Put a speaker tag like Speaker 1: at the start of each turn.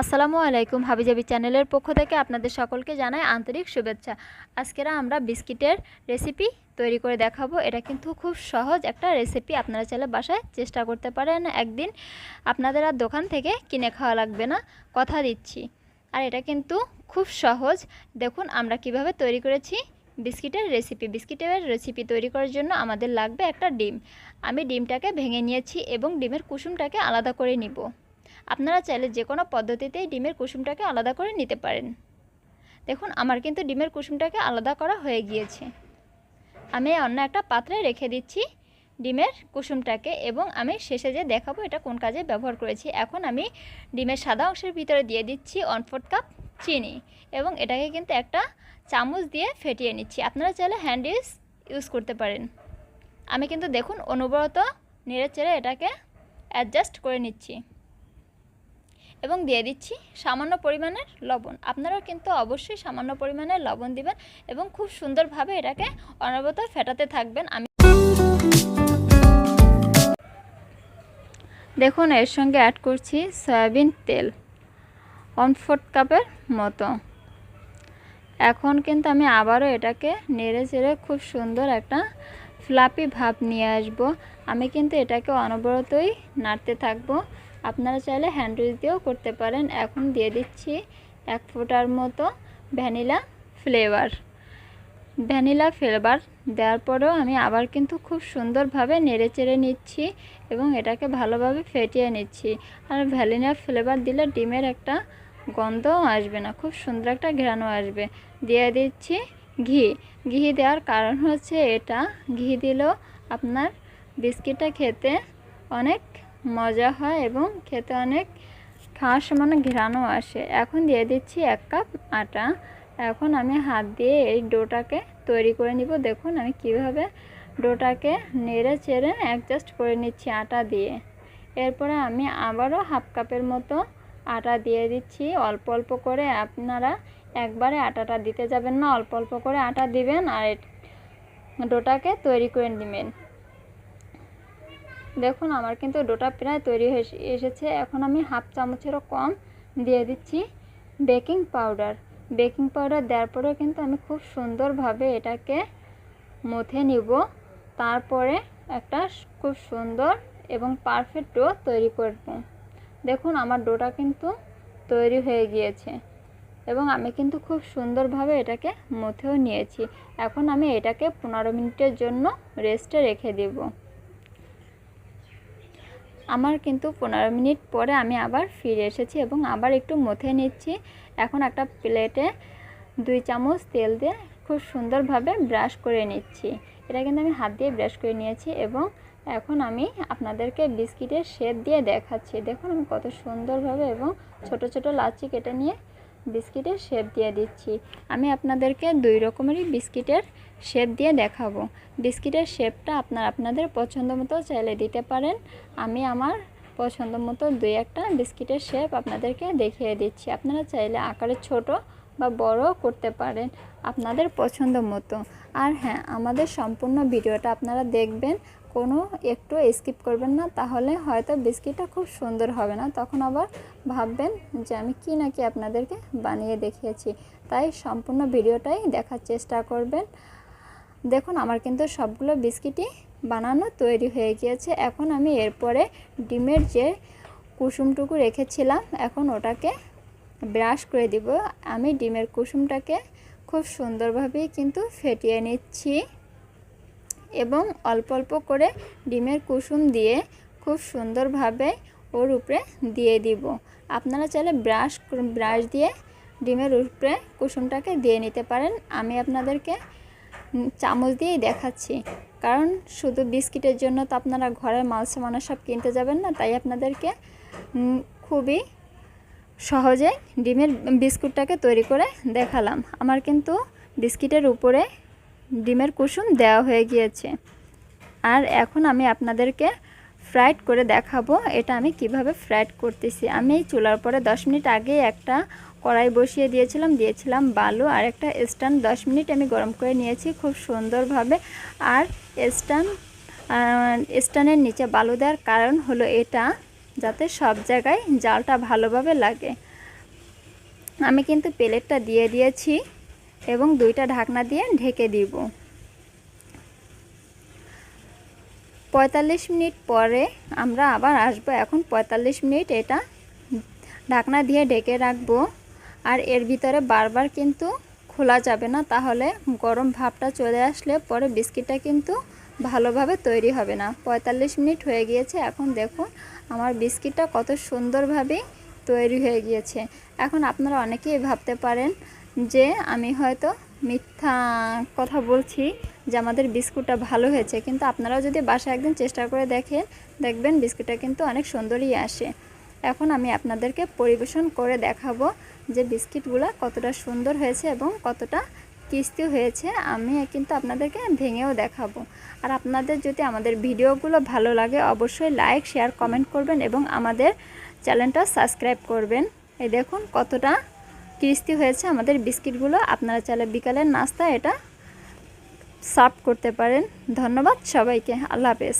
Speaker 1: আসসালামু আলাইকুম। হাবিজাবি চ্যানেলের পক্ষ থেকে আপনাদের সকলকে জানাই আন্তরিক শুভেচ্ছা। আজকেরা আমরা বিস্কিটের রেসিপি তৈরি করে দেখাবো। এটা কিন্তু খুব সহজ একটা রেসিপি, আপনারা চাইলে বাসায় চেষ্টা করতে পারেন একদিন। আপনাদের আর দোকান থেকে কিনে খাওয়া লাগবে না, কথা দিচ্ছি। আর এটা কিন্তু খুব সহজ। দেখুন আমরা কিভাবে তৈরি করেছি বিস্কিটের রেসিপি তৈরি করার জন্য আমাদের লাগবে একটা ডিম। আমি ডিমটাকে ভেঙে নিয়েছি এবং ডিমের কুসুমটাকে আলাদা করে নিব। আপনারা চাইলে যে কোনো পদ্ধতিতেই ডিমের কুসুমটাকে আলাদা করে নিতে পারেন। দেখুন আমার কিন্তু ডিমের কুসুমটাকে আলাদা করা হয়ে গিয়েছে। আমি অন্য একটা পাত্রে রেখে দিচ্ছি ডিমের কুসুমটাকে এবং আমি শেষে যে দেখাবো এটা কোন কাজে ব্যবহার করেছি। এখন আমি ডিমের সাদা অংশের ভিতরে দিয়ে দিচ্ছি 1/4 কাপ চিনি এবং এটাকে কিন্তু একটা চামচ দিয়ে ফেটিয়ে নিচ্ছি। আপনারা চাইলে হ্যান্ড ইউজ করতে পারেন। আমি কিন্তু দেখুন অনবরত নেড়ে চেড়ে এটাকে অ্যাডজাস্ট করে নিচ্ছি এবং দিয়ে দিচ্ছি সামান্য পরিমাণের লবণ। আপনারাও কিন্তু অবশ্যই সামান্য পরিমাণের লবণ দিবেন এবং খুব সুন্দরভাবে এটাকে অনবরত ফেটাতে থাকবেন। আমি দেখুন এর সঙ্গে অ্যাড করছি সয়াবিন তেল 1/4 কাপের মতো। এখন কিন্তু আমি আবারও এটাকে নেড়ে চেড়ে খুব সুন্দর একটা ফ্লাপি ভাব নিয়ে আসব। আমি কিন্তু এটাকে অনবরতই নাড়তে থাকবো। আপনারা চাইলে হ্যান্ড উইচ দিয়েও করতে পারেন। এখন দিয়ে দিচ্ছি 1 ফোঁটার মতো ভ্যানিলা ফ্লেভার দেওয়ার পরেও আমি আবার কিন্তু খুব সুন্দরভাবে নেড়ে চেড়ে নিচ্ছি এবং এটাকে ভালোভাবে ফেটিয়ে নিচ্ছি। আর ভ্যানিলা ফ্লেভার দিলে ডিমের একটা গন্ধও আসবে না, খুব সুন্দর একটা ঘ্রাণও আসবে। দিয়ে দিচ্ছি ঘি দেওয়ার কারণ হচ্ছে এটা ঘি দিলেও আপনার বিস্কিটটা খেতে অনেক মজা হয় এবং খেতে অনেক খাওয়ার সময় ঘ্রাণও আসে। এখন দিয়ে দিচ্ছি 1 কাপ আটা। এখন আমি হাত দিয়ে এই ডোটাকে তৈরি করে নিব। দেখুন আমি কিভাবে ডোটাকে নেড়ে চেড়ে অ্যাডজাস্ট করে নিচ্ছি আটা দিয়ে। এরপরে আমি আবারও 1/2 কাপের মতো আটা দিয়ে দিচ্ছি অল্প অল্প করে। আপনারা একবারে আটাটা দিতে যাবেন না, অল্প অল্প করে আটা দিবেন আর ডোটাকে তৈরি করে নেবেন। দেখুন আমার কিন্তু ডোটা প্রায় তৈরি হয়ে এসেছে। এখন আমি 1/2 চামচেরও কম দিয়ে দিচ্ছি বেকিং পাউডার দেওয়ার পরেও কিন্তু আমি খুব সুন্দরভাবে এটাকে মথে নিব। তারপরে একটা খুব সুন্দর এবং পারফেক্ট ডো তৈরি করব। দেখুন আমার ডোটা কিন্তু তৈরি হয়ে গিয়েছে এবং আমি কিন্তু খুব সুন্দরভাবে এটাকে মথেও নিয়েছি। এখন আমি এটাকে 15 মিনিটের জন্য রেস্টে রেখে দেব। আমার কিন্তু 15 মিনিট পরে আমি আবার ফিরে এসেছি এবং আবার একটু মথে নিচ্ছি। এখন একটা প্লেটে 2 চামচ তেল দিয়ে খুব সুন্দরভাবে ব্রাশ করে নিচ্ছি। এটা কিন্তু আমি হাত দিয়ে ব্রাশ করে নিয়েছি এবং এখন আমি আপনাদেরকে বিস্কিটের শেপ দিয়ে দেখাচ্ছি। দেখুন আমি কত সুন্দরভাবে এবং ছোট ছোট লাচি কেটে নিয়ে বিস্কিটের শেপ দিয়ে দিচ্ছি। আমি আপনাদেরকে 2 রকমেরই বিস্কিটের শেপ দিয়ে দেখাবো। বিস্কিটের শেপটা আপনাদের পছন্দ মতো চাইলে দিতে পারেন। আমি আমার পছন্দ মতো 2-1টা বিস্কিটের শেপ আপনাদেরকে দেখিয়ে দিচ্ছি। আপনারা চাইলে আকারে ছোট বা বড় করতে পারেন আপনাদের পছন্দ মতো। আর হ্যাঁ, আমাদের সম্পূর্ণ ভিডিওটা আপনারা দেখবেন, কোনো একটু স্কিপ করবেন না, তাহলে হয়তো বিস্কিটটা খুব সুন্দর হবে না। তখন আবার ভাববেন যে আমি কি নাকি আপনাদেরকে বানিয়ে দেখিয়েছি। তাই সম্পূর্ণ ভিডিওটাই দেখার চেষ্টা করবেন। দেখুন আমার কিন্তু সবগুলো বিস্কিটই বানানো তৈরি হয়ে গিয়েছে। এখন আমি এরপরে ডিমের যে কুসুমটুকু রেখেছিলাম এখন ওটাকে ব্রাশ করে দিব। আমি ডিমের কুসুমটাকে খুব সুন্দরভাবেই কিন্তু ফেটিয়ে নিচ্ছি এবং অল্প অল্প করে ডিমের কুসুম দিয়ে খুব সুন্দরভাবে ওর উপরে দিয়ে দিব। আপনারা চাইলে ব্রাশ দিয়ে ডিমের উপরে কুসুমটাকে দিয়ে নিতে পারেন। আমি আপনাদেরকে চামচ দিয়েই দেখাচ্ছি, কারণ শুধু বিস্কিটের জন্য তো আপনারা ঘরের মাল সামান সব কিনতে যাবেন না। তাই আপনাদেরকে খুবই সহজে ডিমের বিস্কুটটাকে তৈরি করে দেখালাম। আমার কিন্তু বিস্কিটের উপরে ডিমের কুসুম দেওয়া হয়ে গিয়েছে। আর এখন আমি আপনাদেরকে ফ্রাইড করে দেখাবো এটা আমি কিভাবে ফ্রাইড করতেছি। আমি চুলার পরে 10 মিনিট আগে একটা কড়াই বসিয়ে দিয়েছিলাম বালু আর একটা স্ট্যান্ড 10 মিনিট আমি গরম করে নিয়েছি খুব সুন্দরভাবে। আর স্ট্যান্ডের নিচে বালু দেওয়ার কারণ হলো এটা যাতে সব জায়গায় জালটা ভালোভাবে লাগে। আমি কিন্তু প্লেটটা দিয়ে দিয়েছি এবং 2টা ঢাকনা দিয়ে ঢেকে দিব। 45 মিনিট পরে আমরা আবার আসবো। এখন 45 মিনিট এটা ঢাকনা দিয়ে ঢেকে রাখবো। আর এর ভিতরে বারবার কিন্তু খোলা যাবে না, তাহলে গরম ভাবটা চলে আসলে পরে বিস্কিটটা কিন্তু ভালোভাবে তৈরি হবে না। 45 মিনিট হয়ে গিয়েছে। এখন দেখুন আমার বিস্কিটটা কত সুন্দরভাবে তৈরি হয়ে গিয়েছে। এখন আপনারা অনেকেই ভাবতে পারেন যে আমি হয়তো মিথ্যা কথা বলছি যে আমাদের বিস্কুটটা ভালো হয়েছে, কিন্তু আপনারাও যদি বাসায় একদিন চেষ্টা করে দেখবেন বিস্কুটটা কিন্তু অনেক সুন্দরই আসে। এখন আমি আপনাদেরকে পরিবেশন করে দেখাবো যে বিস্কিটগুলো কতটা সুন্দর হয়েছে এবং কতটা ক্রিস্পি হয়েছে। আমি কিন্তু আপনাদেরকে ভেঙেও দেখাবো। আর আপনাদের যদি আমাদের ভিডিওগুলো ভালো লাগে অবশ্যই লাইক, শেয়ার, কমেন্ট করবেন এবং আমাদের চ্যানেলটা সাবস্ক্রাইব করবেন। এই দেখুন কতটা ক্রিস্পি হয়েছে আমাদের বিস্কিটগুলো। আপনারা চাইলে বিকালের নাস্তা এটা সার্ভ করতে পারেন। ধন্যবাদ সবাইকে। আল্লাহ হাফেজ।